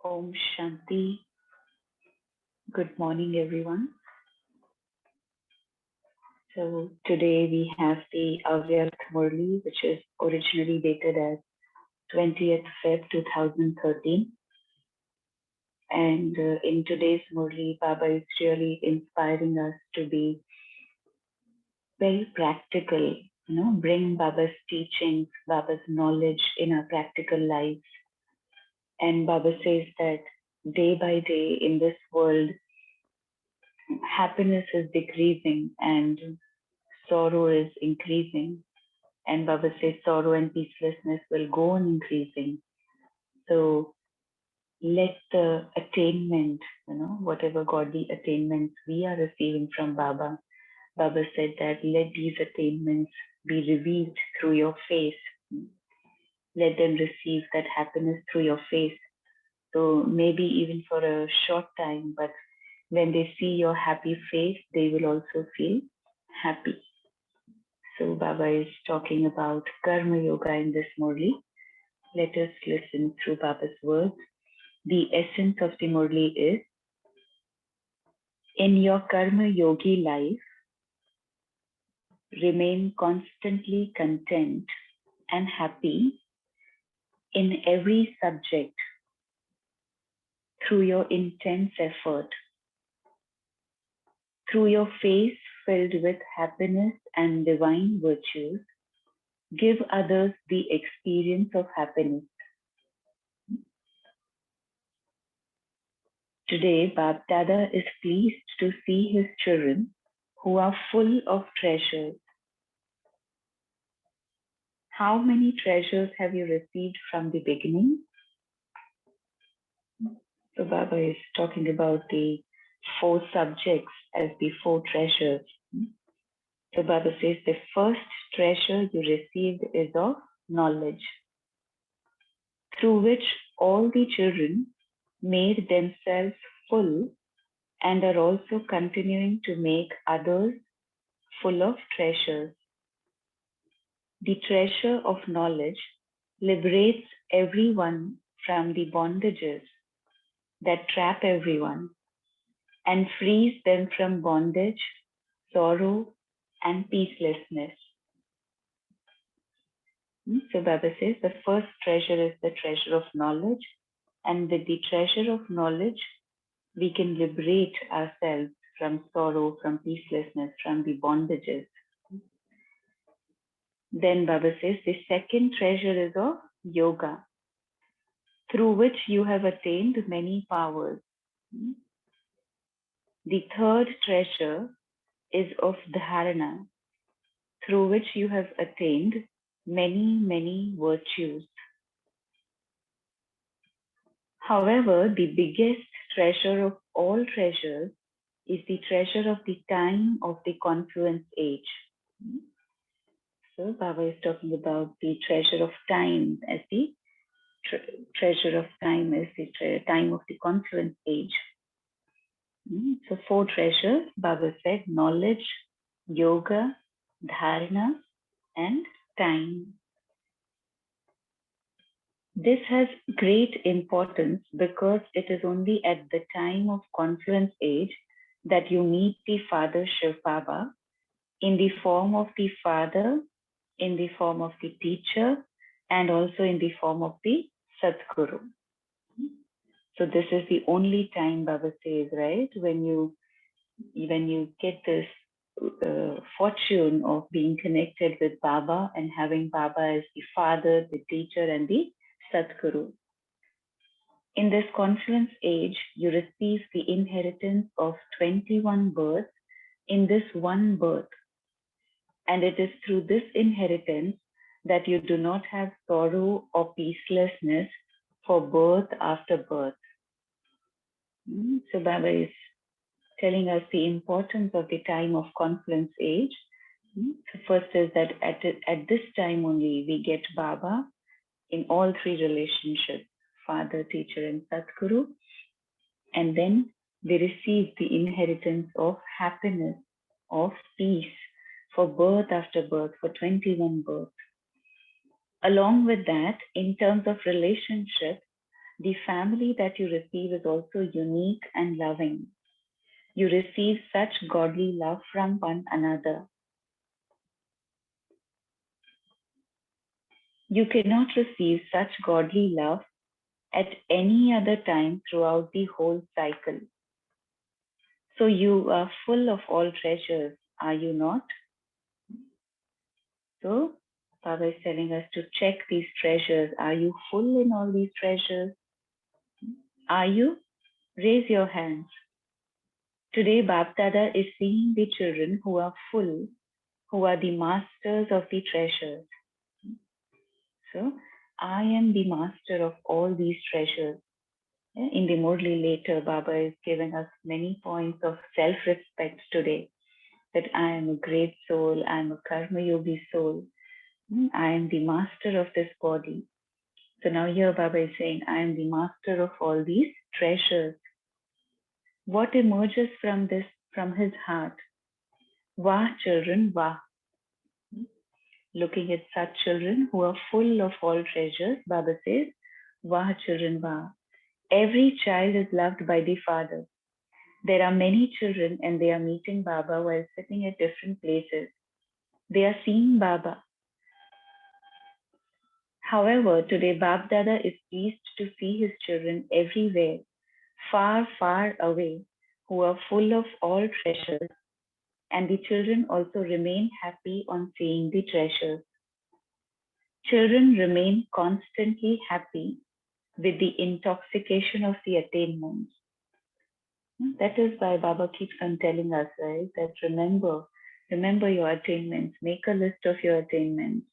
Om Shanti. Good morning, everyone. So today we have the Avyakt Murli, which is originally dated as 20th Feb 2013. And in today's Murli, Baba is really inspiring us to be very practical, bring Baba's teachings, Baba's knowledge in our practical lives. And Baba says that day by day in this world, happiness is decreasing and sorrow is increasing. And Baba says sorrow and peacelessness will go on increasing. So let the attainment, whatever godly attainments we are receiving from Baba, Baba said that let these attainments be revealed through your face. Let them receive that happiness through your face. So maybe even for a short time, but when they see your happy face, they will also feel happy. So Baba is talking about Karma Yoga in this Murli. Let us listen through Baba's words. The essence of the Murli is, in your Karma Yogi life, remain constantly content and happy in every subject through your intense effort, through your face filled with happiness and divine virtues. Give others the experience of happiness. Today, Bab Dada is pleased to see his children who are full of treasures. How many treasures have you received from the beginning? So Baba is talking about the 4 subjects as the 4 treasures. So Baba says the first treasure you received is of knowledge, through which all the children made themselves full and are also continuing to make others full of treasures. The treasure of knowledge liberates everyone from the bondages that trap everyone and frees them from bondage, sorrow, and peacelessness. So Baba says the first treasure is the treasure of knowledge, and with the treasure of knowledge, we can liberate ourselves from sorrow, from peacelessness, from the bondages. Then Baba says the second treasure is of yoga, through which you have attained many powers. The third treasure is of dharana, through which you have attained many, many virtues. However, the biggest treasure of all treasures is the treasure of the time of the confluence age. So Baba is talking about the treasure of time as the treasure of time as the time of the confluence age. So 4 treasures, Baba said, knowledge, yoga, dharana, and time. This has great importance because it is only at the time of confluence age that you meet the Father Shiv Baba in the form of the Father, in the form of the teacher, and also in the form of the Sadguru. So this is the only time, Baba says, right, when you get this fortune of being connected with Baba and having Baba as the Father, the teacher, and the Sadguru. In this confluence age, you receive the inheritance of 21 births in this one birth. And it is through this inheritance that you do not have sorrow or peacelessness for birth after birth. So Baba is telling us the importance of the time of confluence age. So first is that at this time only we get Baba in all 3 relationships, Father, Teacher, and Sadguru. And then they receive the inheritance of happiness, of peace, for birth after birth, for 21 births. Along with that, in terms of relationships, The family that you receive is also unique and loving. You receive such godly love from one another. You cannot receive such godly love at any other time throughout the whole cycle. So you are full of all treasures, are you not? So Baba is telling us to check these treasures. Are you full in all these treasures? Are you? Raise your hands. Today, Bab Dada is seeing the children who are full, who are the masters of the treasures. So, I am the master of all these treasures. In the Murli later, Baba is giving us many points of self-respect today. That I am a great soul, I am a karma yogi soul. I am the master of this body. So now here Baba is saying, I am the master of all these treasures. What emerges from this, from his heart? Wah children, wah. Looking at such children who are full of all treasures, Baba says, wah children, wah. Every child is loved by the father. There are many children and they are meeting Baba while sitting at different places. They are seeing Baba. However, today Bab Dada is pleased to see his children everywhere, far, far away, who are full of all treasures, and the children also remain happy on seeing the treasures. Children remain constantly happy with the intoxication of the attainments. That is why Baba keeps on telling us, right, that remember your attainments, make a list of your attainments.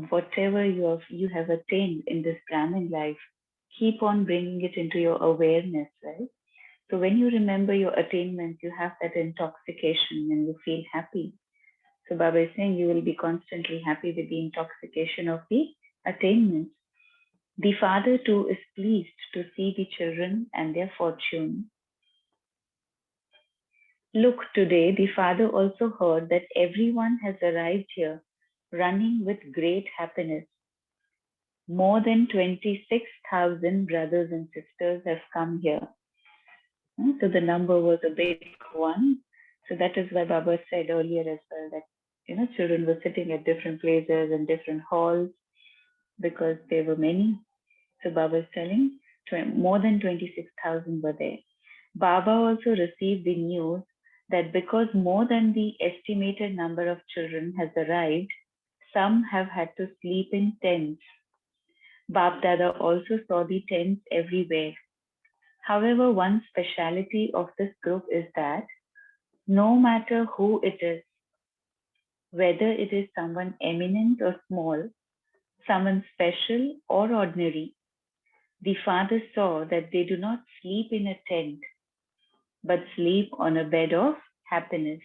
Whatever you have attained in this Brahmin life, keep on bringing it into your awareness, right? So when you remember your attainments, you have that intoxication and you feel happy. So Baba is saying you will be constantly happy with the intoxication of the attainments. The father too is pleased to see the children and their fortune. Look, today the father also heard that everyone has arrived here running with great happiness. More than 26,000 brothers and sisters have come here. So the number was a big one. So that is why Baba said earlier as well that, children were sitting at different places and different halls because there were many. So Baba is telling more than 26,000 were there. Baba also received the news that because more than the estimated number of children has arrived, some have had to sleep in tents. Bab Dada also saw the tents everywhere. However, one speciality of this group is that no matter who it is, whether it is someone eminent or small, someone special or ordinary, the father saw that they do not sleep in a tent, but sleep on a bed of happiness.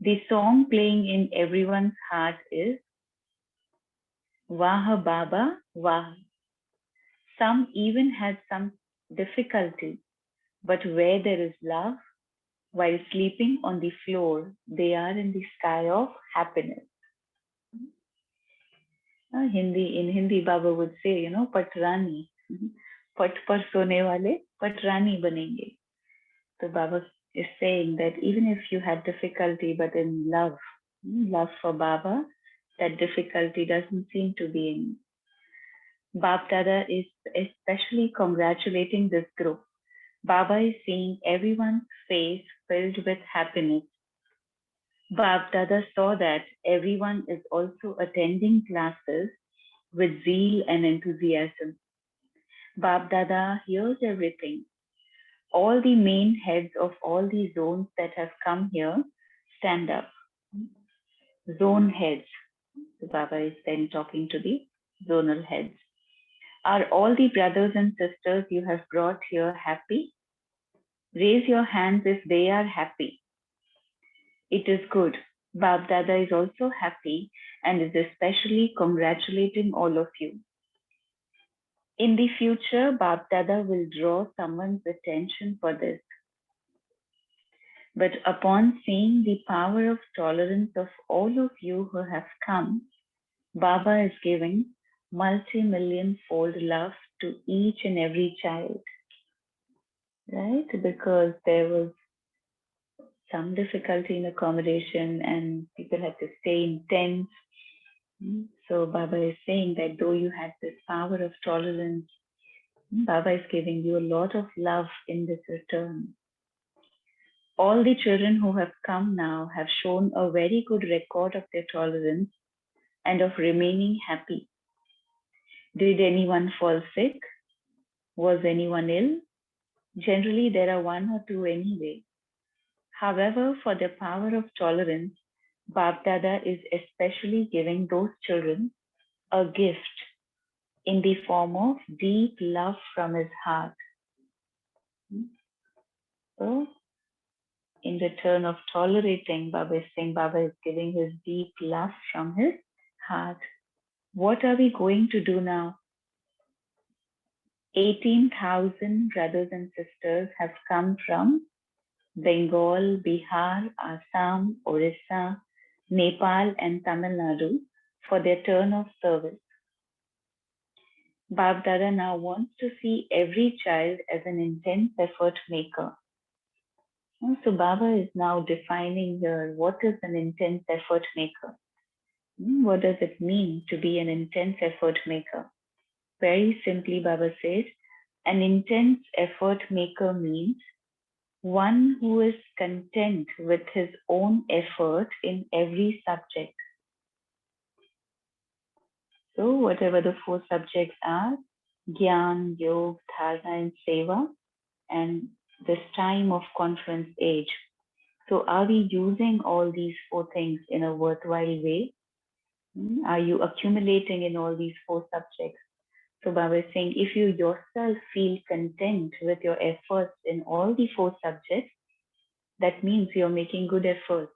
The song playing in everyone's heart is Wah Baba Wah. Some even had some difficulty, but where there is love, while sleeping on the floor, they are in the sky of happiness. In Hindi, Baba would say, Patrani. Pat par sone wale, Patrani banenge. So Baba is saying that even if you had difficulty, but in love for Baba, that difficulty doesn't seem to be in. Bab Dada is especially congratulating this group. Baba is seeing everyone's face filled with happiness. Bab Dada saw that everyone is also attending classes with zeal and enthusiasm. Bab Dada hears everything. All the main heads of all the zones that have come here stand up. Zone heads. So Baba is then talking to the zonal heads. Are all the brothers and sisters you have brought here happy? Raise your hands if they are happy. It is good. Bab Dada is also happy and is especially congratulating all of you. In the future, Bab Dada will draw someone's attention for this. But upon seeing the power of tolerance of all of you who have come, Baba is giving multi-million-fold love to each and every child, right? Because there was some difficulty in accommodation and people had to stay in tents. So Baba is saying that though you had this power of tolerance, Baba is giving you a lot of love in this return. All the children who have come now have shown a very good record of their tolerance and of remaining happy. Did anyone fall sick? Was anyone ill? Generally, there are one or two anyway. However, for the power of tolerance, Bab Dada is especially giving those children a gift in the form of deep love from his heart. So, in return of tolerating, Baba is saying Baba is giving his deep love from his heart. What are we going to do now? 18,000 brothers and sisters have come from Bengal, Bihar, Assam, Orissa, Nepal, and Tamil Nadu for their turn of service. Bab Dada now wants to see every child as an intense effort maker. So Baba is now defining here what is an intense effort maker. What does it mean to be an intense effort maker? Very simply, Baba says, an intense effort maker means one who is content with his own effort in every subject. So whatever the four subjects are, Gyan, Yoga, Dharana, and Seva, and this time of conference age. So are we using all these four things in a worthwhile way? Are you accumulating in all these four subjects? So Baba is saying, if you yourself feel content with your efforts in all the four subjects, that means you're making good efforts.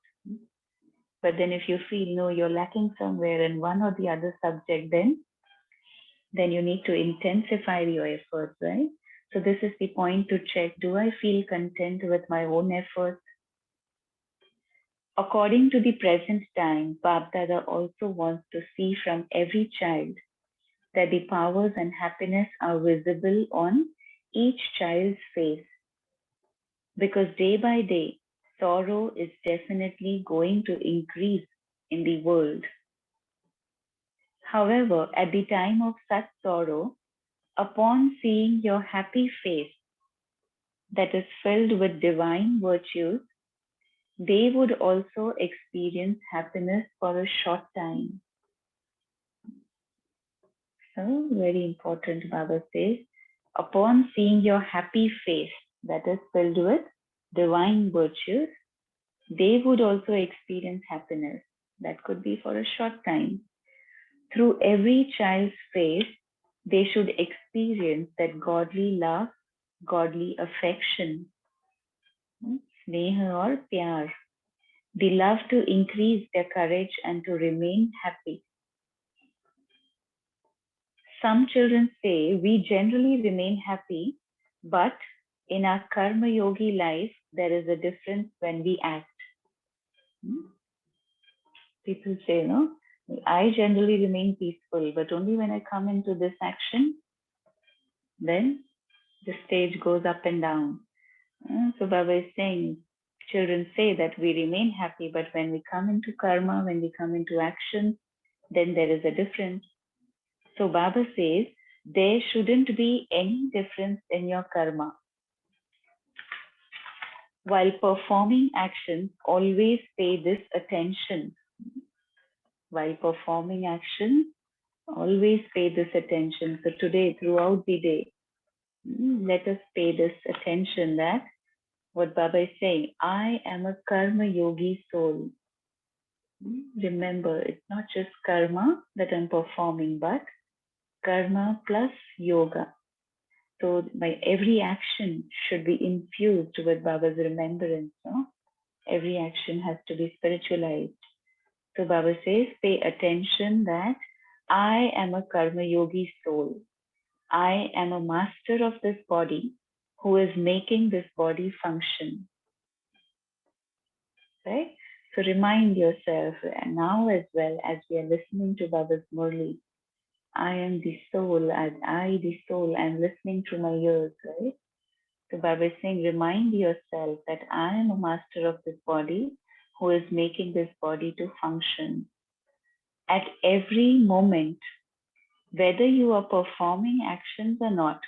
But then if you feel, no, you're lacking somewhere in one or the other subject, then you need to intensify your efforts, right? So this is the point to check. Do I feel content with my own efforts? According to the present time, Bab Dada also wants to see from every child that the powers and happiness are visible on each child's face. Because day by day, sorrow is definitely going to increase in the world. However, at the time of such sorrow, upon seeing your happy face that is filled with divine virtues, they would also experience happiness for a short time. So, very important, Baba says, upon seeing your happy face that is filled with divine virtues, they would also experience happiness. That could be for a short time. Through every child's face, they should experience that godly love, godly affection, sneha or pyar, the love to increase their courage and to remain happy. Some children say we generally remain happy, but in our karma yogi life, there is a difference when we act. People say, no, I generally remain peaceful, but only when I come into this action, then the stage goes up and down. So Baba is saying, children say that we remain happy, but when we come into karma, when we come into action, then there is a difference. So Baba says, there shouldn't be any difference in your karma. While performing actions, always pay this attention. While performing action, always pay this attention. So today, throughout the day, let us pay this attention that what Baba is saying, I am a karma yogi soul. Remember, it's not just karma that I'm performing, but karma plus yoga. So my every action should be infused with Baba's remembrance. No? Every action has to be spiritualized. So Baba says, pay attention that I am a karma yogi soul. I am a master of this body who is making this body function. Right? So remind yourself, and now as well as we are listening to Baba's Murli, I am the soul, and I, the soul, am listening through my ears, right? So Baba is saying, remind yourself that I am a master of this body who is making this body to function. At every moment, whether you are performing actions or not,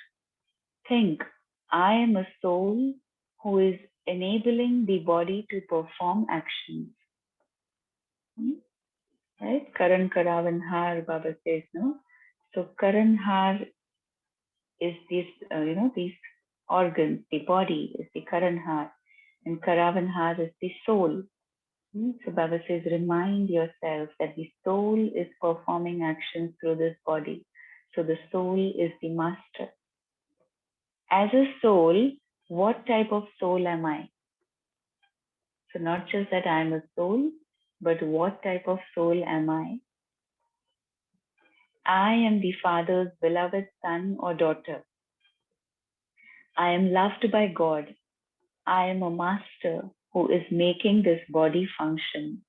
think, I am a soul who is enabling the body to perform actions. Right? Karan Karavan Har, Baba says, no? So Karan Har is this, these organs, the body is the Karan Har, and Karavan Har is the soul. So Baba says, remind yourself that the soul is performing actions through this body. So the soul is the master. As a soul, what type of soul am I? So not just that I am a soul, but what type of soul am I? I am the Father's beloved son or daughter. I am loved by God. I am a master who is making this body function.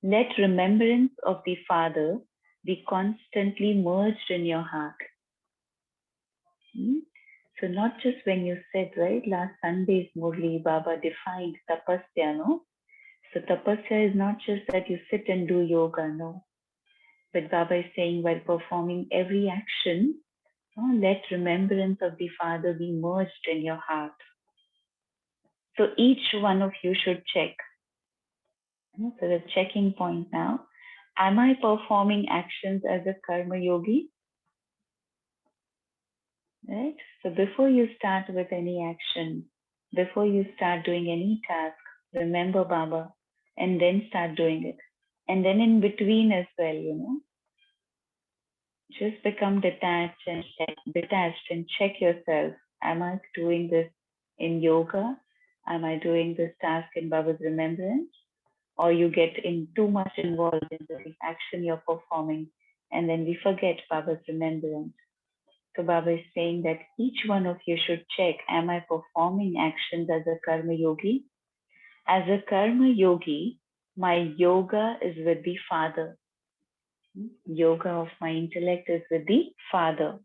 Let remembrance of the Father be constantly merged in your heart. So not just when you said, right, last Sunday's Murli, Baba defined tapasya, no? So tapasya is not just that you sit and do yoga, no. But Baba is saying while performing every action, let remembrance of the Father be merged in your heart. So each one of you should check. So the checking point now. Am I performing actions as a karma yogi? Right? So before you start with any action, before you start doing any task, remember Baba and then start doing it. And then in between as well, just become detached and check yourself. Am I doing this in yoga? Am I doing this task in Baba's remembrance? Or you get in too much involved in the action you're performing and then we forget Baba's remembrance. So Baba is saying that each one of you should check, am I performing actions as a karma yogi? As a karma yogi, my yoga is with the Father. Yoga of my intellect is with the Father.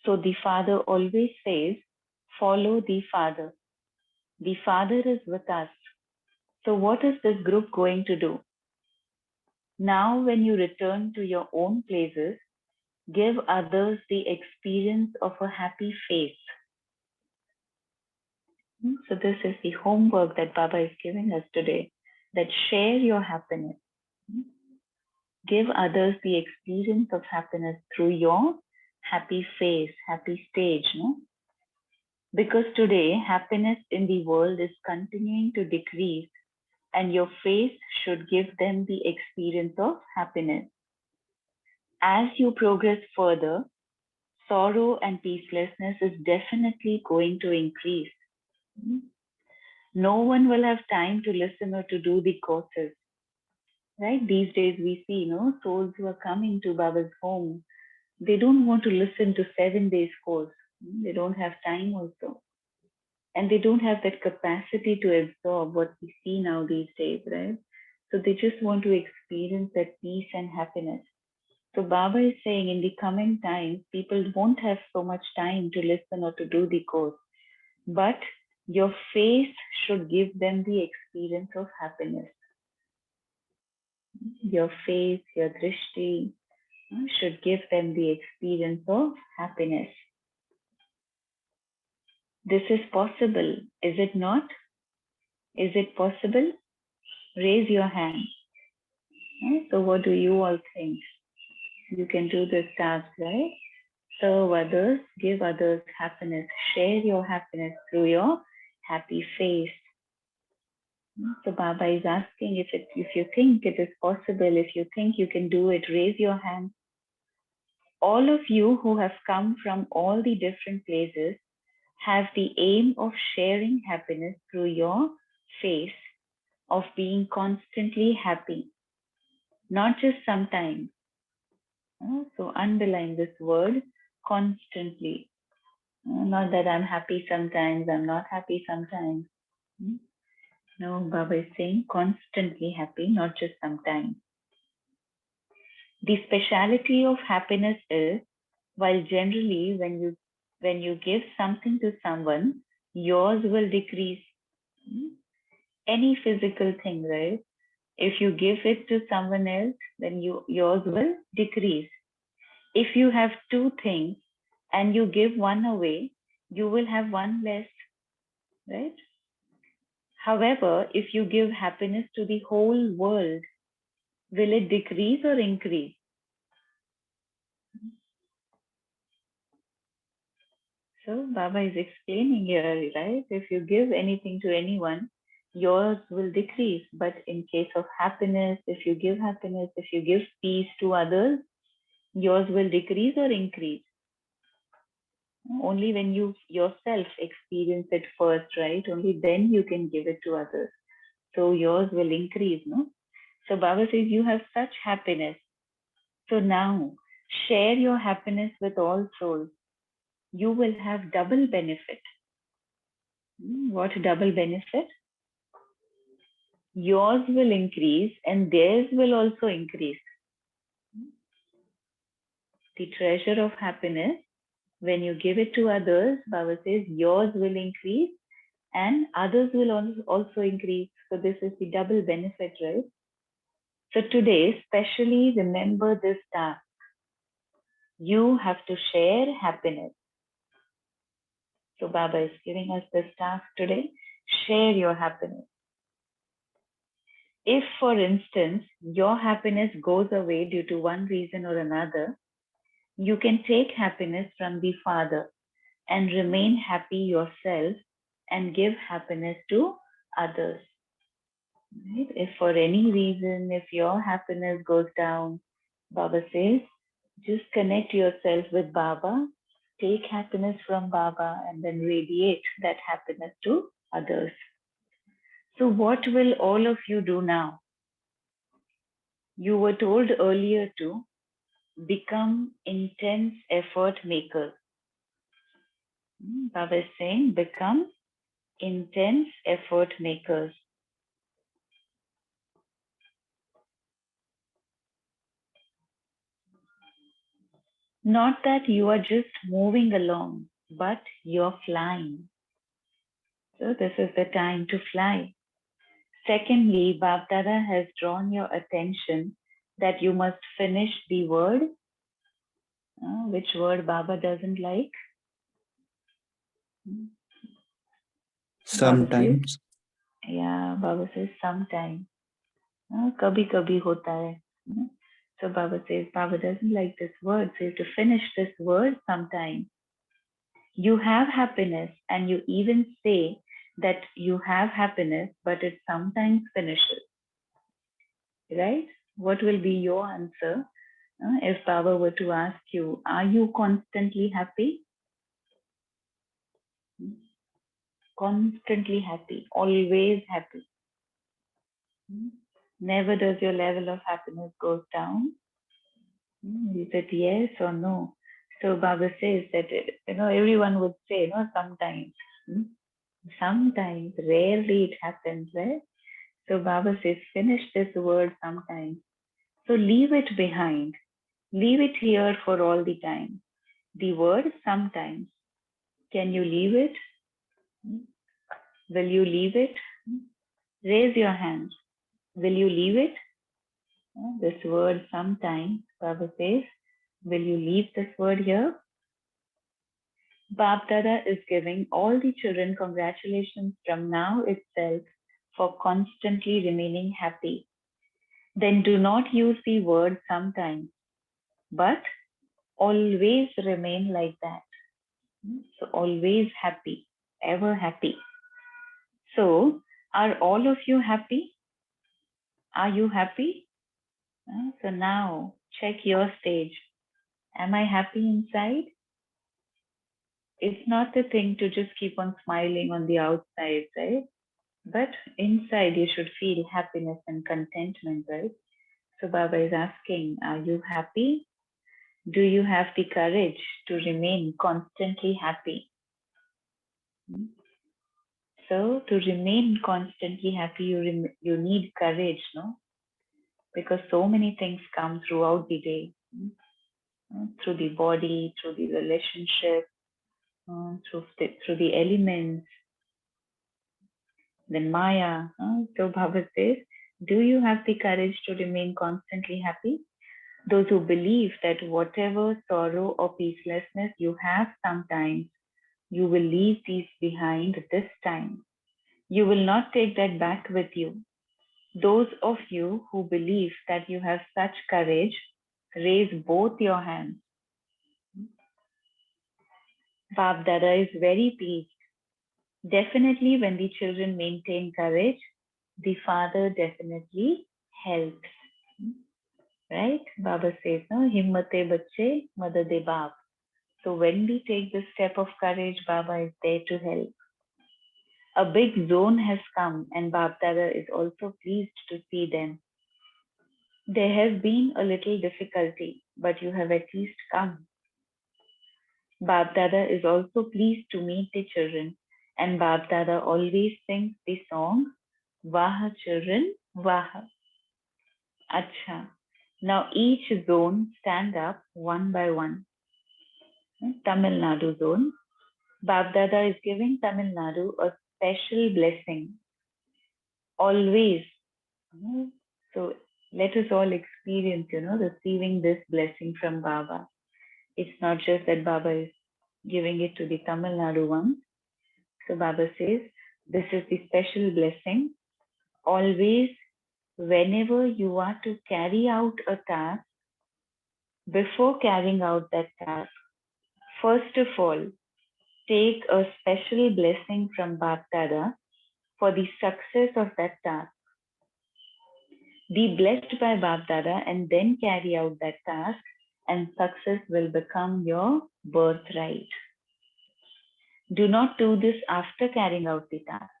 So the Father always says, follow the Father. The Father is with us. So what is this group going to do? Now when you return to your own places, give others the experience of a happy face. So this is the homework that Baba is giving us today, that share your happiness. Give others the experience of happiness through your happy face, happy stage. No? Because today, happiness in the world is continuing to decrease and your face should give them the experience of happiness. As you progress further, sorrow and peacelessness is definitely going to increase. No one will have time to listen or to do the courses. Right? These days we see, souls who are coming to Baba's home, they don't want to listen to 7 days course. They don't have time also. And they don't have that capacity to absorb what we see now these days, right? So they just want to experience that peace and happiness. So Baba is saying in the coming times, people won't have so much time to listen or to do the course. But your face should give them the experience of happiness. Your face, your drishti should give them the experience of happiness. This is possible, is it not? Is it possible? Raise your hand. So what do you all think? You can do this task, right? Serve others, give others happiness, share your happiness through your happy face. So Baba is asking if you think it is possible, if you think you can do it, raise your hand. All of you who have come from all the different places have the aim of sharing happiness through your face, of being constantly happy, not just sometimes. So underline this word, constantly. Not that I'm happy sometimes, I'm not happy sometimes. No, Baba is saying constantly happy, not just sometimes. The speciality of happiness is, while generally when you give something to someone, yours will decrease. Any physical thing, right? If you give it to someone else, then yours will decrease. If you have two things and you give one away, you will have one less, right? However, if you give happiness to the whole world, will it decrease or increase? So Baba is explaining here, right? If you give anything to anyone, yours will decrease. But in case of happiness, if you give peace to others, yours will decrease or increase. Only when you yourself experience it first, right? Only then you can give it to others. So yours will increase, no? So Baba says you have such happiness. So now share your happiness with all souls. You will have double benefit. What double benefit? Yours will increase and theirs will also increase. The treasure of happiness, when you give it to others, Baba says yours will increase and others will also increase. So this is the double benefit, right? So today, especially remember this task. You have to share happiness. So Baba is giving us this task today. Share your happiness. If, for instance, your happiness goes away due to one reason or another, you can take happiness from the Father and remain happy yourself and give happiness to others. Right? If for any reason, if your happiness goes down, Baba says, just connect yourself with Baba, take happiness from Baba, and then radiate that happiness to others. So, what will all of you do now? You were told earlier to become intense effort makers. Baba is saying, become intense effort makers. Not that you are just moving along, but you're flying. So this is the time to fly. Secondly, Bapdada has drawn your attention that you must finish the word. Which word Baba doesn't like? Sometimes. Baba says sometimes. Kabhi kabhi hota hai. So Baba says Baba doesn't like this word. So you have to finish this word sometime. You have happiness and you even say that you have happiness, but it sometimes finishes. Right? What will be your answer if Baba were to ask you, are you constantly happy? Constantly happy, always happy. Never does your level of happiness goes down. You said yes or no. So Baba says that, everyone would say, sometimes. Sometimes, rarely it happens, right? So Baba says, finish this word sometimes. So leave it behind. Leave it here for all the time. The word sometimes. Can you leave it? Will you leave it? Raise your hand. Will you leave it? This word sometimes, Baba says, will you leave this word here? Bab Dada is giving all the children congratulations from now itself for constantly remaining happy. Then do not use the word sometimes, but always remain like that. So always happy, ever happy. So are all of you happy? Are you happy? So now check your stage. Am I happy inside? It's not the thing to just keep on smiling on the outside, right? But inside you should feel happiness and contentment, right? So Baba is asking, are you happy? Do you have the courage to remain constantly happy? So to remain constantly happy, you need courage, no? because so many things come throughout the day, through the body, through the relationship, through the elements, then Maya. So Baba says, do you have the courage to remain constantly happy? Those who believe that whatever sorrow or peacelessness you have sometimes, you will leave these behind this time. You will not take that back with you. Those of you who believe that you have such courage, raise both your hands. Bab Dada is very pleased. Definitely, when the children maintain courage, the father definitely helps. Right? Baba says, no, himmate bacche, madade baap. So when we take the step of courage, Baba is there to help. A big zone has come and Bab Dada is also pleased to see them. There has been a little difficulty, but you have at least come. Bab Dada is also pleased to meet the children, and Bab Dada always sings the song, Vaha children, Vaha. Acha. Now each zone stand up one by one. Tamil Nadu zone. Bab Dada is giving Tamil Nadu a special blessing. Always. So let us all experience, receiving this blessing from Baba. It's not just that Baba is giving it to the Tamil Nadu ones. So Baba says, this is the special blessing. Always, whenever you are to carry out a task, before carrying out that task, first of all, take a special blessing from Bab Dada for the success of that task. Be blessed by Bab Dada and then carry out that task, and success will become your birthright. Do not do this after carrying out the task.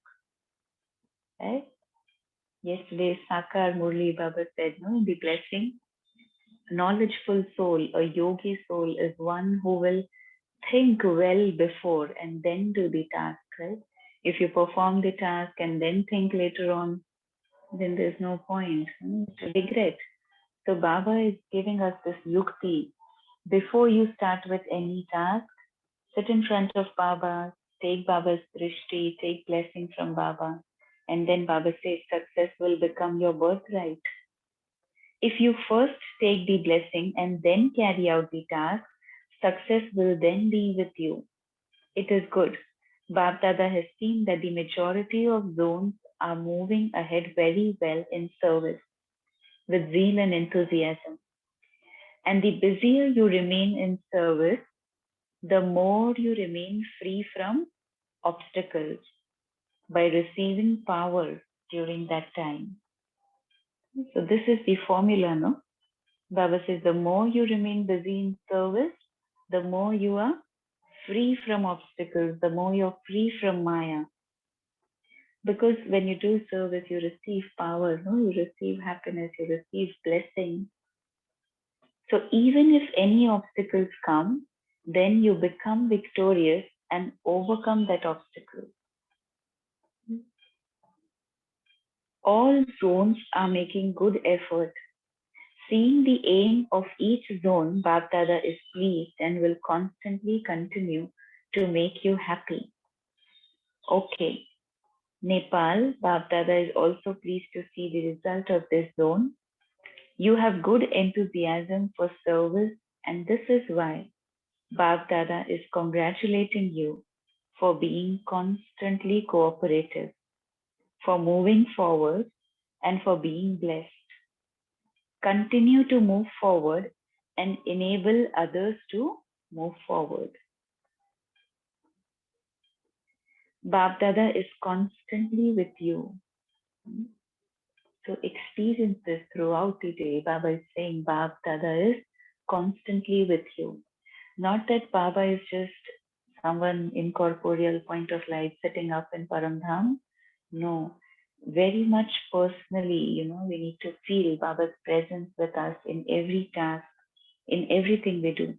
Right? Yesterday, Sakar Murli Baba said, no, in the blessing, knowledgeful soul, a yogi soul is one who will think well before and then do the task, right? If you perform the task and then think later on, then there's no point. It's a regret. So Baba is giving us this yukti. Before you start with any task, sit in front of Baba, take Baba's drishti, take blessing from Baba, and then Baba says success will become your birthright. If you first take the blessing and then carry out the task, success will then be with you. It is good. Bab Dada has seen that the majority of zones are moving ahead very well in service with zeal and enthusiasm. And the busier you remain in service, the more you remain free from obstacles by receiving power during that time. So this is the formula, no? Baba says the more you remain busy in service, the more you are free from obstacles, the more you're free from Maya. Because when you do service, you receive power, no? You receive happiness, you receive blessing. So even if any obstacles come, then you become victorious and overcome that obstacle. All zones are making good effort. Seeing the aim of each zone, Bab Dada is pleased and will constantly continue to make you happy. Okay. Nepal, Bab Dada is also pleased to see the result of this zone. You have good enthusiasm for service, and this is why Bab Dada is congratulating you for being constantly cooperative, for moving forward, and for being blessed. Continue to move forward and enable others to move forward. Bab Dada is constantly with you. So experience this throughout the day. Baba is saying Bab Dada is constantly with you. Not that Baba is just someone incorporeal point of light sitting up in Paramdham. No, very much personally, we need to feel Baba's presence with us in every task, in everything we do.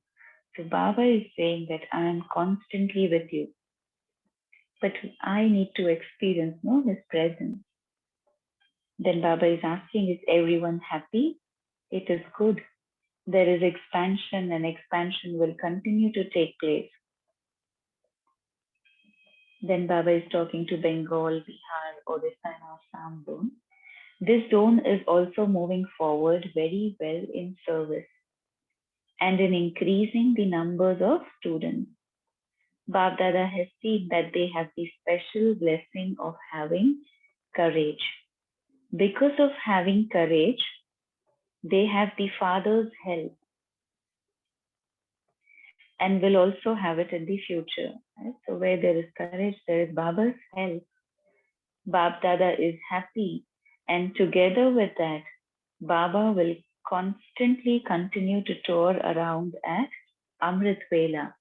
So Baba is saying that I am constantly with you, but I need to experience his presence. Then Baba is asking, is everyone happy? It is good. There is expansion, and expansion will continue to take place. Then Baba is talking to Bengal, Bihar, Odisha, and Assam zone. This zone is also moving forward very well in service and in increasing the numbers of students. Bab Dada has seen that they have the special blessing of having courage. Because of having courage, they have the Father's help and will also have it in the future. Right? So where there is courage, there is Baba's help. Bab Dada is happy, and together with that, Baba will constantly continue to tour around at Amrit Vela.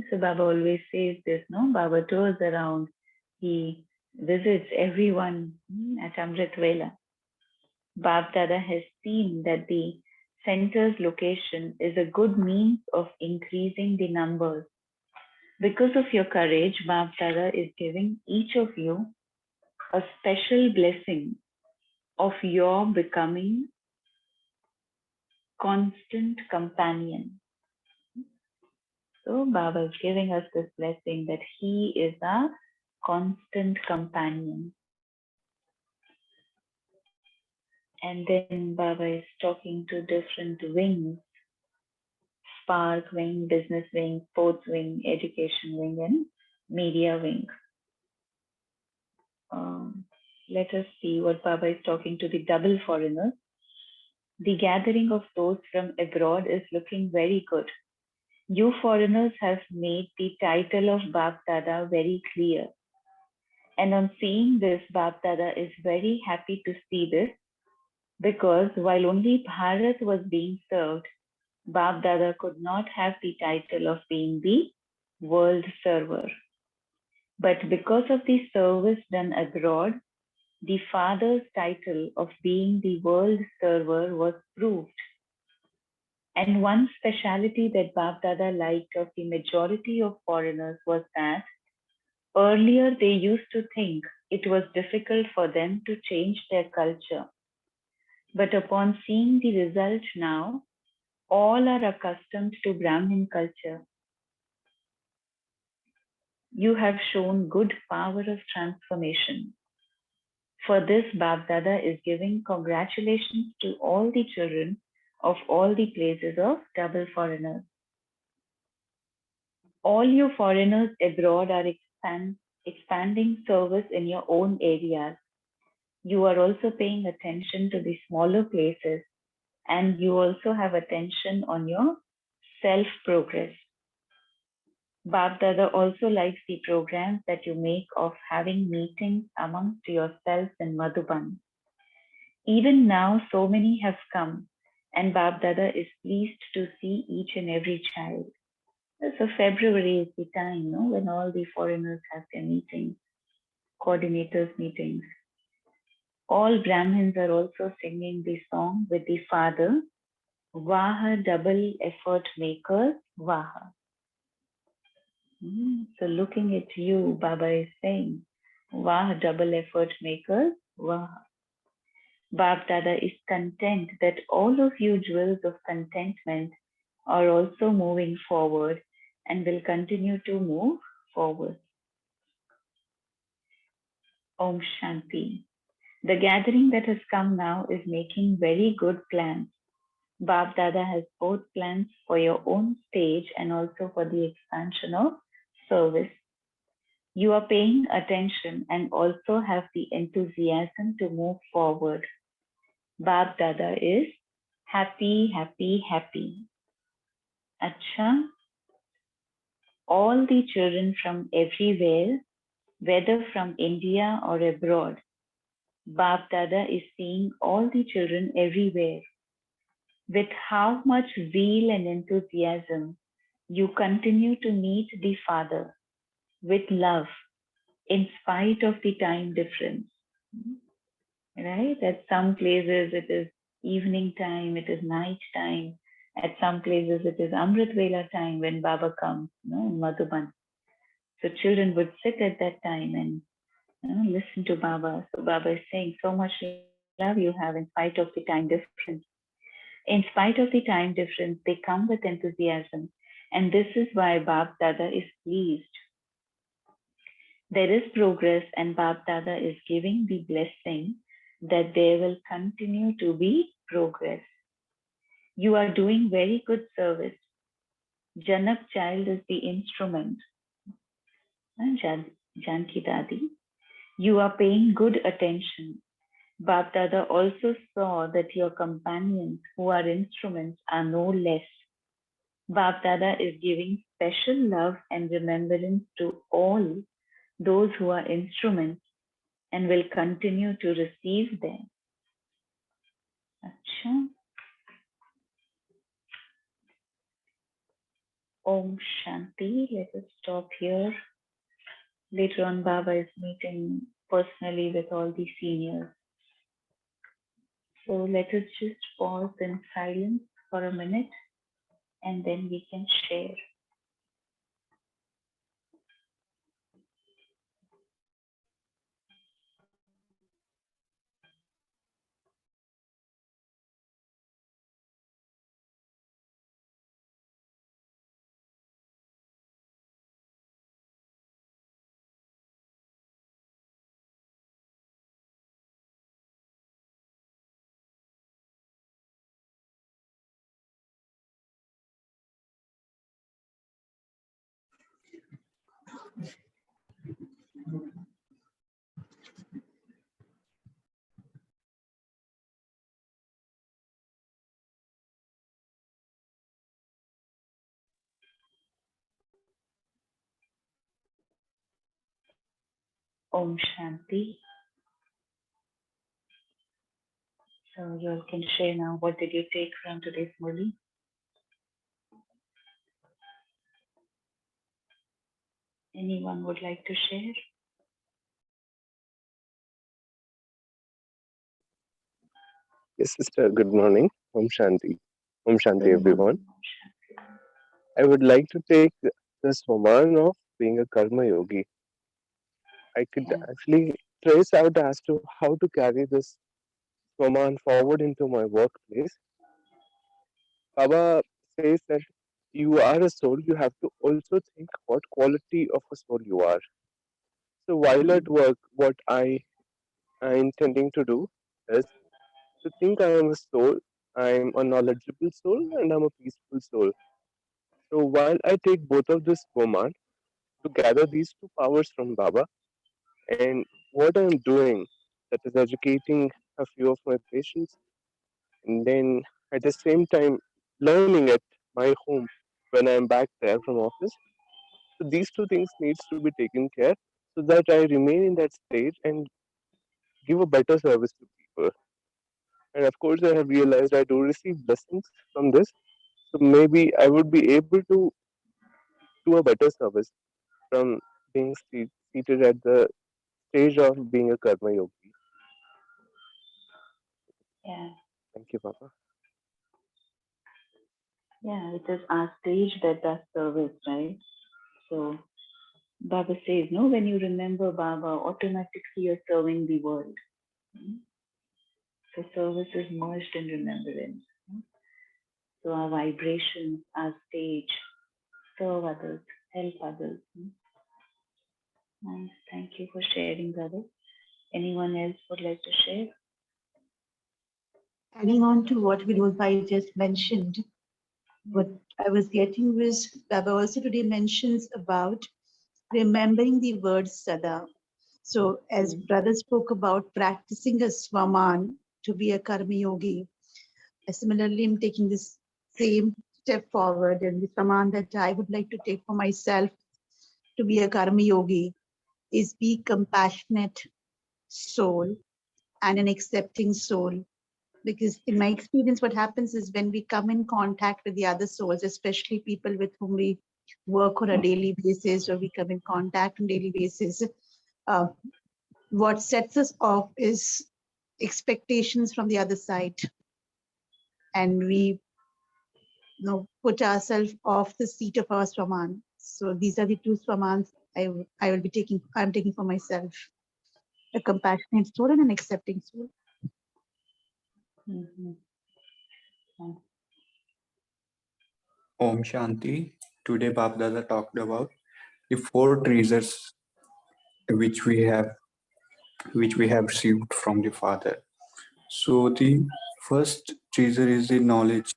So Baba always says this, no? Baba tours around. He visits everyone at Amrit Vela. Bab Dada has seen that the center's location is a good means of increasing the numbers. Because of your courage, Bab Dada is giving each of you a special blessing of your becoming constant companion. So Baba is giving us this blessing that he is our constant companion. And then Baba is talking to different wings: Spark wing, business wing, sports wing, education wing, and media wing. Let us see what Baba is talking to the double foreigners. The gathering of those from abroad is looking very good. You foreigners have made the title of Bab Dada very clear. And on seeing this, Bab Dada is very happy to see this, because while only Bharat was being served, Bab Dada could not have the title of being the world server. But because of the service done abroad, the father's title of being the world server was proved. And one speciality that Bab Dada liked of the majority of foreigners was that earlier they used to think it was difficult for them to change their culture. But upon seeing the result now, all are accustomed to Brahmin culture. You have shown good power of transformation. For this, Bab Dada is giving congratulations to all the children of all the places of double foreigners. All you foreigners abroad are expanding service in your own areas. You are also paying attention to the smaller places, and you also have attention on your self-progress. Bab Dada also likes the programs that you make of having meetings amongst yourselves in Madhuban. Even now, so many have come, and Bab Dada is pleased to see each and every child. So February is the time, no, when all the foreigners have their meetings, coordinators meetings. All Brahmins are also singing the song with the father, Vaha double effort makers, Vaha. So looking at you, Baba is saying, Vaha double effort makers, Vaha. Bab Dada is content that all of you jewels of contentment are also moving forward and will continue to move forward. Om Shanti. The gathering that has come now is making very good plans. Bab Dada has both plans for your own stage and also for the expansion of service. You are paying attention and also have the enthusiasm to move forward. Bab Dada is happy, happy, happy. Acha, all the children from everywhere, whether from India or abroad, Bab Dada is seeing all the children everywhere. With how much zeal and enthusiasm you continue to meet the Father with love in spite of the time difference. Right? At some places it is evening time, it is night time. At some places it is Amrit Vela time when Baba comes, in Madhuban. So children would sit at that time and Listen to Baba. So Baba is saying so much love you have in spite of the time difference. In spite of the time difference, they come with enthusiasm. And this is why Bab Dada is pleased. There is progress, and Bab Dada is giving the blessing that there will continue to be progress. You are doing very good service. Janak child is the instrument. Janki Dadi. You are paying good attention. Bab Dada also saw that your companions who are instruments are no less. Bab Dada is giving special love and remembrance to all those who are instruments and will continue to receive them. Acha. Om Shanti. Let us stop here. Later on, Baba is meeting personally with all the seniors. So let us just pause in silence for a minute and then we can share. Om Shanti. So you all can share now. What did you take from today's Murli? Anyone would like to share? Yes, sister. Good morning. Om Shanti. Om Shanti, Good everyone. morning, Om Shanti. I would like to take this woman of being a karma yogi. I could Yeah. actually trace out as to how to carry this woman forward into my workplace. Baba says that you are a soul, you have to also think what quality of a soul you are. So while at work, what I am intending to do is to think I am a soul, I am a knowledgeable soul, and I'm a peaceful soul. So while I take both of this woman to gather these two powers from Baba, and what I'm doing, that is educating a few of my patients, and then at the same time learning at my home when I'm back there from office. So these two things needs to be taken care so that I remain in that stage and give a better service to people. And of course, I have realized I do receive blessings from this. So maybe I would be able to do a better service from being seated at the stage of being a karma yogi. Yeah. Thank you, Papa. Yeah. It is our stage that does service, right? So Baba says, no, when you remember Baba, automatically you're serving the world. So service is merged in remembrance. So our vibrations, our stage, serve others, help others. Nice. Thank you for sharing, brother. Anyone else would like to share? Adding on to what Vinod just mentioned, what I was getting was Baba also today mentions about remembering the word Sada. So as brother spoke about practicing a Swaman to be a Karma Yogi, I similarly am taking this same step forward, and the Swaman that I would like to take for myself to be a Karma Yogi is be compassionate soul and an accepting soul. Because in my experience, what happens is when we come in contact with the other souls, especially people with whom we work on a daily basis or we come in contact on a daily basis, uh, what sets us off is expectations from the other side. And we put ourselves off the seat of our Swaman. So these are the two Swamans I'm taking for myself. a compassionate soul and an accepting soul. Om Shanti. Today Bab Dada talked about the four treasures which we have received from the Father. So the first treasure is the knowledge.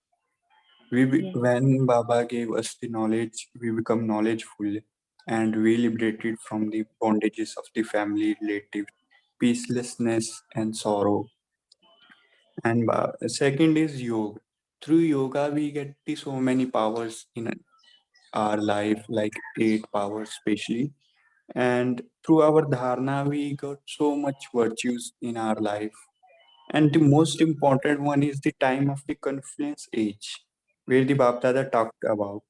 When Baba gave us the knowledge, we become knowledgeful and we liberated from the bondages of the family, relatives, peacelessness and sorrow. And second is yoga. Through yoga, we get the so many powers in our life, like 8 powers, especially. And through our dharana, we got so much virtues in our life. And the most important one is the time of the confluence age, where the Bab Dada talked about,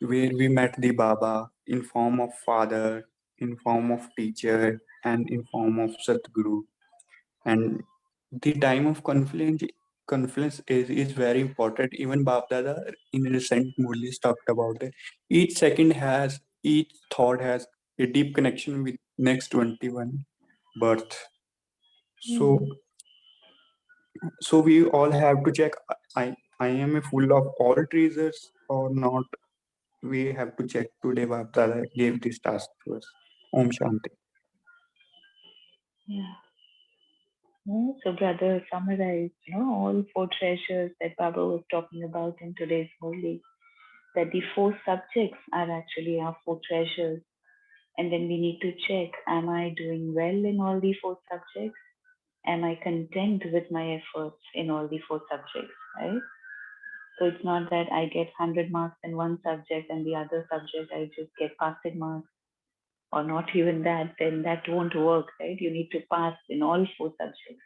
where we met the Baba in form of father, in form of teacher, and in form of Satguru. And the time of confluence is very important. Even Bab Dada in recent Murlis talked about it. Each thought has a deep connection with next 21 birth. So so we all have to check, I am a full of all treasures or not. We have to check today. Bab Dada gave this task to us. Om Shanti. Yeah. So, brother, summarize, all four treasures that Baba was talking about in today's Murli. That the four subjects are actually our four treasures. And then we need to check, am I doing well in all the four subjects? Am I content with my efforts in all the four subjects, right? So it's not that I get 100 marks in one subject and the other subject I just get passing marks, or not even that, then that won't work, right? You need to pass in all four subjects.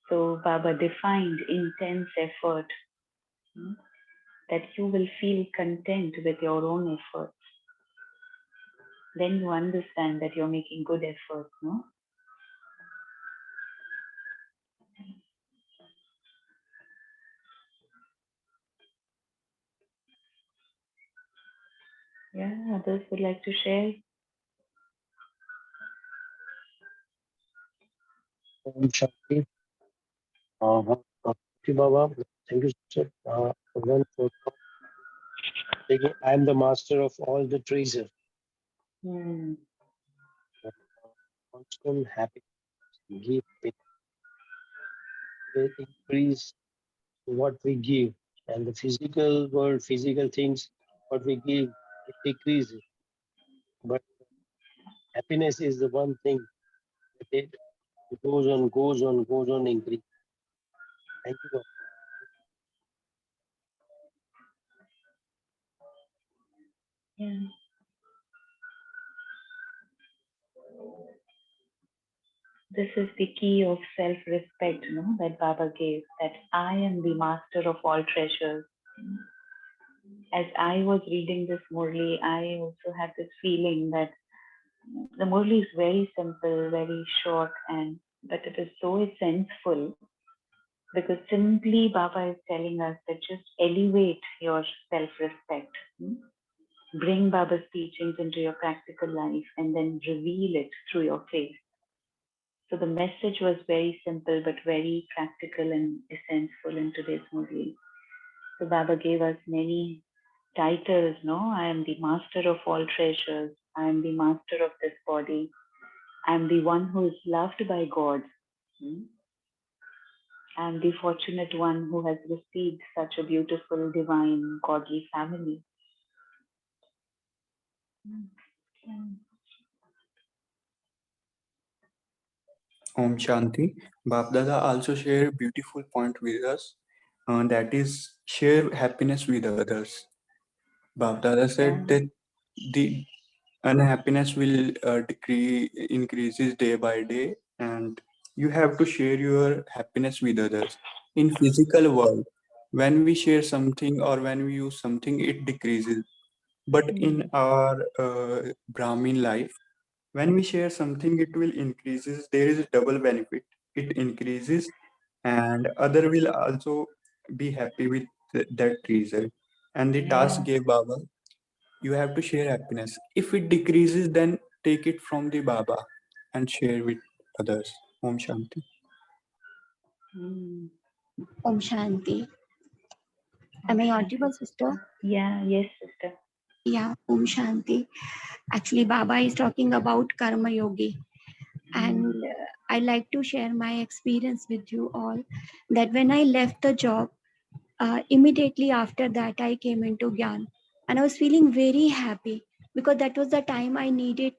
So Baba defined intense effort, that you will feel content with your own efforts. Then you understand that you're making good efforts, no? Yeah, others would like to share. Om Shanti. Thank you, Baba. Thank you, sir. Again for taking. I am the master of all the treasure. Constant happiness, give it, will increase what we give, and the physical world, physical things, what we give, it decreases. But happiness is the one thing that it goes on increase. Thank you, Baba. Yeah. This is the key of self-respect, that Baba gave, that I am the master of all treasures. As I was reading this Murli, I also had this feeling that the Murli is very simple, very short, but it is so essential, because simply Baba is telling us that just elevate your self-respect. Bring Baba's teachings into your practical life and then reveal it through your faith. So the message was very simple but very practical and essential in today's Murli. So Baba gave us many titles, I am the master of all treasures. I am the master of this body. I am the one who is loved by God. I am the fortunate one who has received such a beautiful, divine, godly family. Om Shanti. Bab Dada also share a beautiful point with us, that is share happiness with others. Bab Dada said that the unhappiness will increases day by day, and you have to share your happiness with others. In physical world, when we share something or when we use something, it decreases. But in our Brahmin life, when we share something, it will increases. There is a double benefit. It increases, and other will also be happy with that treasure. And the task gave Baba, you have to share happiness. If it decreases, then take it from the Baba and share with others. Om Shanti. Om Shanti. Am I audible, sister? Yeah, yes, sister. Yeah, Om Shanti. Actually, Baba is talking about Karma Yogi. And I like to share my experience with you all that when I left the job, immediately after that, I came into Gyan. And I was feeling very happy because that was the time I needed,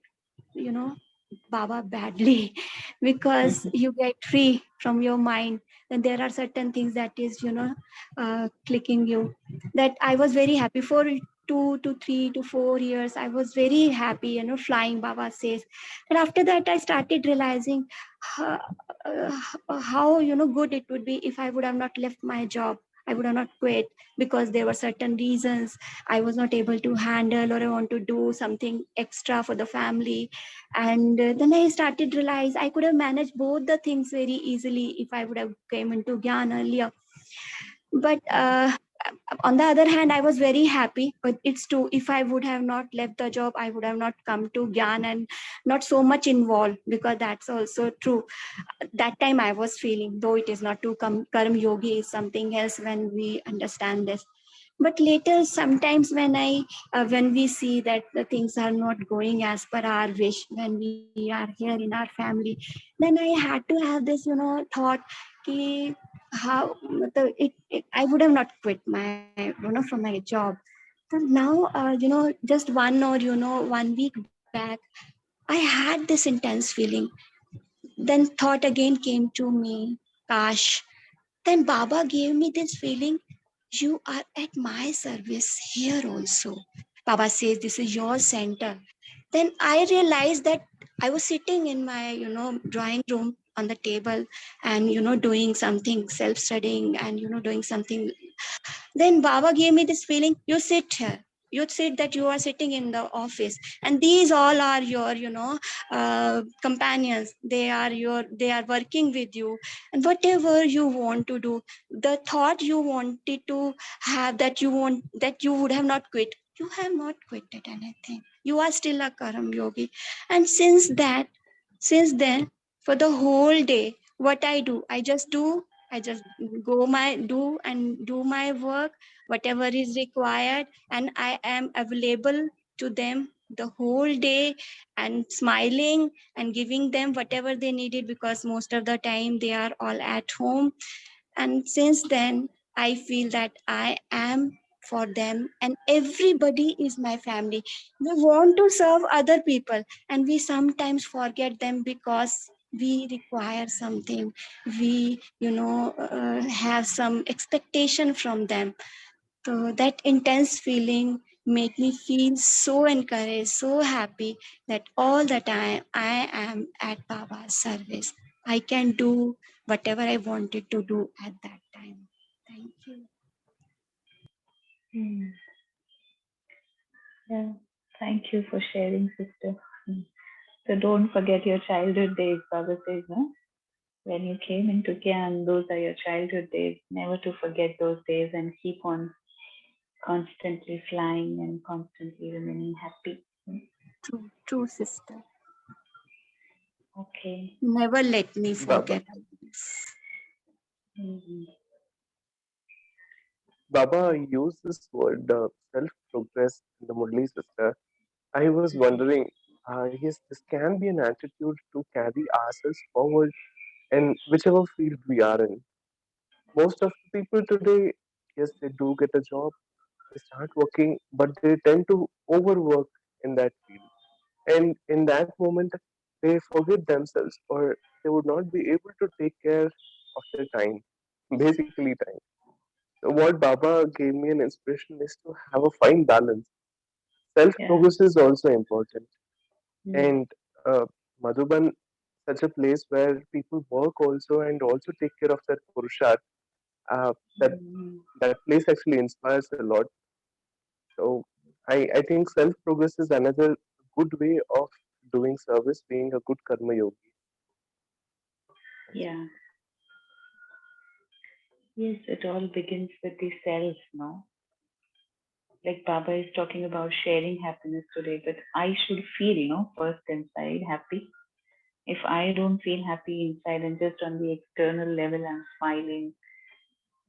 Baba badly because you get free from your mind. And there are certain things that is, clicking you. That I was very happy for 2 to 3 to 4 years. I was very happy, flying, Baba says. And after that, I started realizing how, how good it would be if I would have not left my job. I would have not quit because there were certain reasons I was not able to handle, or I want to do something extra for the family. And then I started to realize I could have managed both the things very easily if I would have came into Gyan earlier. But on the other hand, I was very happy. But it's true, if I would have not left the job, I would have not come to Gyan and not so much involved, because that's also true. That time I was feeling, though it is not to Karma Yogi is something else when we understand this. But later, sometimes when we see that the things are not going as per our wish, when we are here in our family, then I had to have this, thought ki how I would have not quit my, from my job. So now, just 1 week back, I had this intense feeling. Then thought again came to me, Kash. Then Baba gave me this feeling, you are at my service here also. Baba says, this is your center. Then I realized that I was sitting in my, drawing room on the table and, doing something, self-studying and, doing something. Then Baba gave me this feeling, you sit here. You said that you are sitting in the office, and these all are your, companions. They are working with you, and whatever you want to do, the thought you wanted to have, that you would have not quit. You have not quitted anything. You are still a Karam Yogi, and since then, for the whole day, what I do, I just do my work, whatever is required, and I am available to them the whole day, and smiling and giving them whatever they needed, because most of the time they are all at home. And since then, I feel that I am for them, and everybody is my family. We want to serve other people, and we sometimes forget them because we require something. We, have some expectation from them. So that intense feeling make me feel so encouraged, so happy that all the time I am at Baba's service. I can do whatever I wanted to do at that time. Thank you. Yeah, thank you for sharing, sister. So don't forget your childhood days, Baba says, no? When you came into Gyan, those are your childhood days. Never to forget those days and keep on constantly flying and constantly remaining happy. True, sister. Okay. Never let me Baba, forget this. Baba used this word self-progress in the Murli sister. I was wondering, yes, this can be an attitude to carry ourselves forward in whichever field we are in. Most of the people today, yes, they do get a job, they start working, but they tend to overwork in that field. And in that moment, they forget themselves, or they would not be able to take care of their time, basically time. So what Baba gave me an inspiration is to have a fine balance. Self Yeah. progress is also important, Mm. and Madhuban, such a place where people work also and also take care of their purusharth. That Mm. that place actually inspires a lot. So I think self progress is another good way of doing service, being a good karma yogi. Yeah. Yes, it all begins with the self, no? Like Baba is talking about sharing happiness today, but I should feel, first inside happy. If I don't feel happy inside and just on the external level I'm smiling,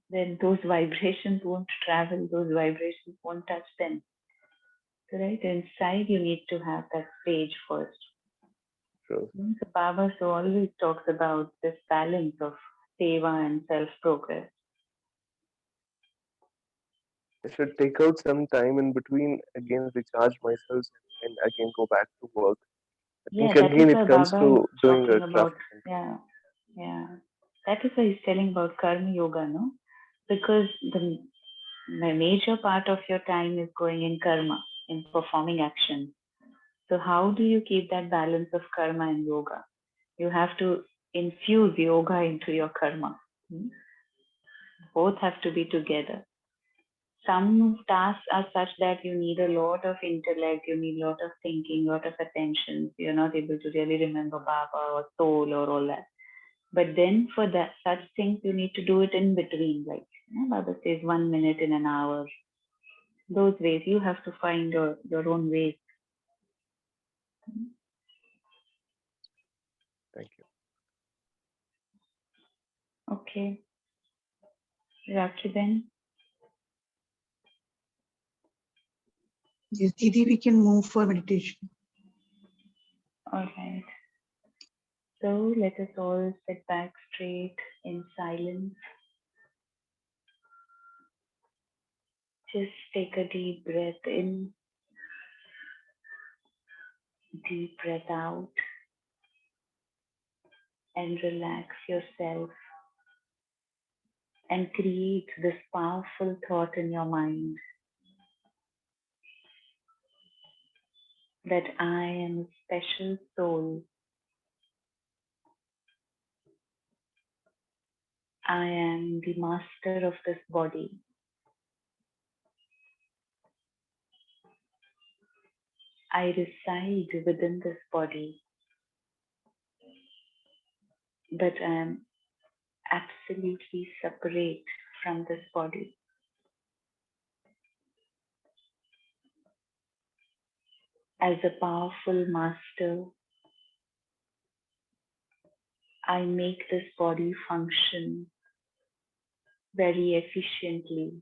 then those vibrations won't travel, those vibrations won't touch them. Right? Inside you need to have that stage first. True. So Baba so always talks about this balance of seva and self-progress. I should take out some time in between, again recharge myself, and again go back to work. I Yeah, think that is again it why comes Baba is to doing a talking about, traffic control. yeah. That is why he's telling about karma yoga, no? Because the major part of your time is going in karma, in performing action. So how do you keep that balance of karma and yoga? You have to infuse yoga into your karma. Both have to be together. Some tasks are such that you need a lot of intellect, you need a lot of thinking, a lot of attention. You're not able to really remember Baba or soul or all that. But then for that such things, you need to do it in between. Like Baba says, 1 minute in an hour. Those ways you have to find your own ways. Thank you. Okay. Rakhi then. Yes, Didi, we can move for meditation. All right. So let us all sit back straight in silence. Just take a deep breath in, deep breath out, and relax yourself and create this powerful thought in your mind that I am a special soul. I am the master of this body. I reside within this body, but I am absolutely separate from this body. As a powerful master, I make this body function very efficiently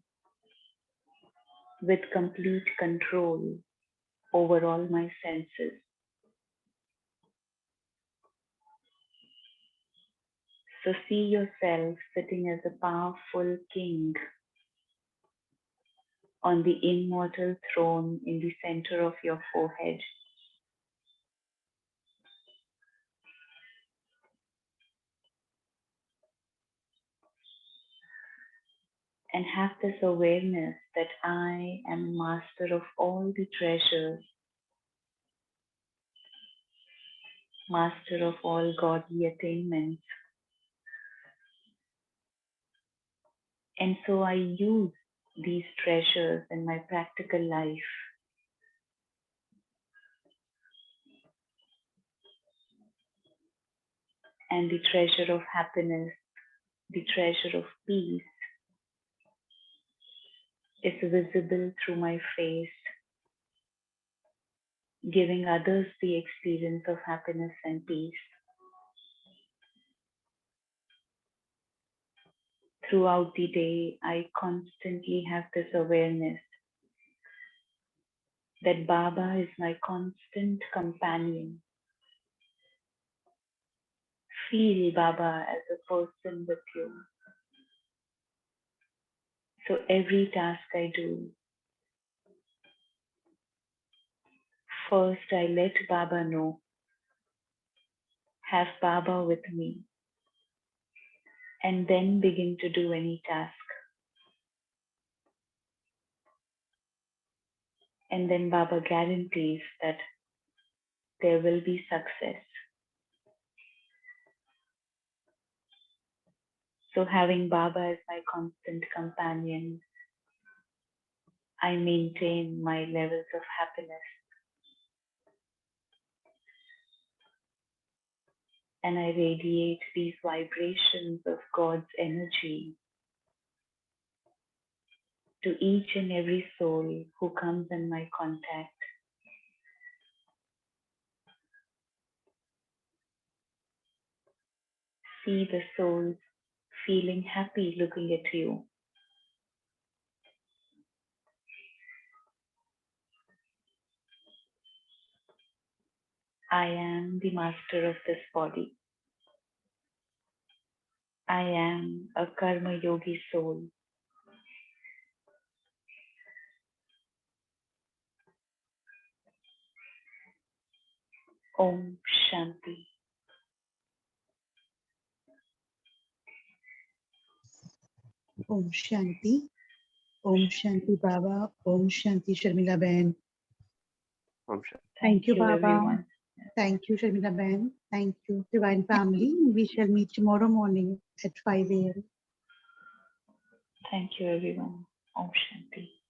with complete control over all my senses. So see yourself sitting as a powerful king on the immortal throne in the center of your forehead. And have this awareness that I am master of all the treasures, master of all godly attainments. And so I use these treasures in my practical life. And the treasure of happiness, the treasure of peace is visible through my face, giving others the experience of happiness and peace. Throughout the day, I constantly have this awareness that Baba is my constant companion. Feel Baba as a person with you. So every task I do, first I let Baba know, have Baba with me, and then begin to do any task. And then Baba guarantees that there will be success. So having Baba as my constant companion, I maintain my levels of happiness. And I radiate these vibrations of God's energy to each and every soul who comes in my contact. see the souls feeling happy looking at you. I am the master of this body. I am a karma yogi soul. Om Shanti. Om Shanti. Om Shanti Baba. Om Shanti Sharmila Ben. Om Shanti. Thank you, Baba. everyone. Thank you, Sharmila Ben. Thank you, Divine Family. We shall meet tomorrow morning at 5 a.m. Thank you, everyone. Om Shanti.